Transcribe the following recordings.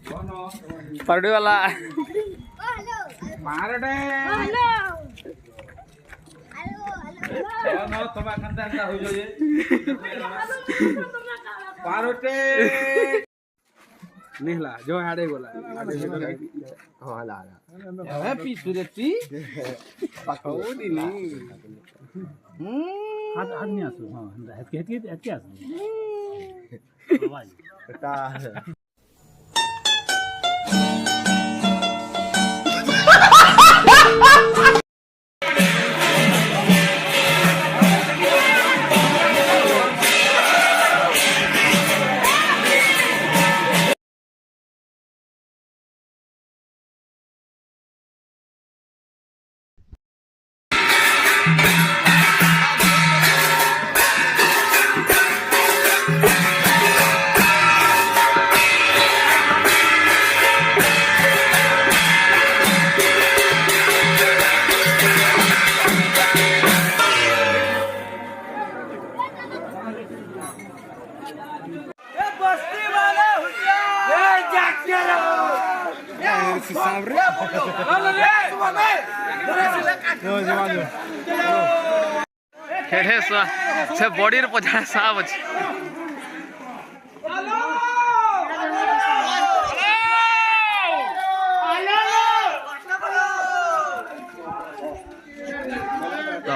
party वाला मारडे no तमा खंदा खंदा हो जो ये पारोटे निहला जो आडे बोला आडे हां ला हैप्पी सुरेती पकोडी नी हाथ नहीं आसो हां हत्के आसो आवाज ता खेड़े से बॉडी रे पछाड़ साफ अछि तो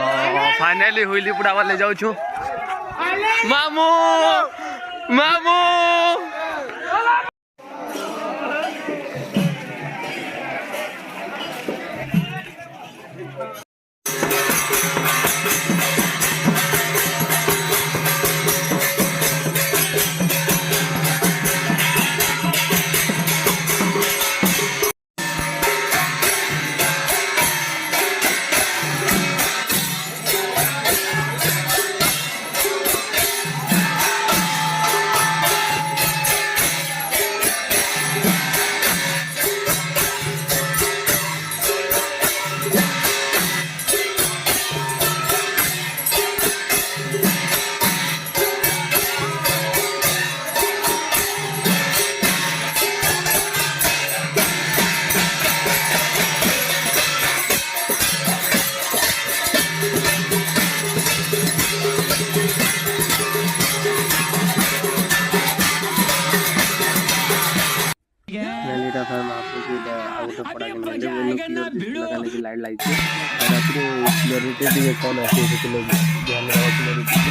फाइनली हुईली पुड़ा वाले जाऊ छु मामू मामू लगाने की लाइट लाई थी क्लियरिटी कौन आती है ध्यान रखा क्लियरिटी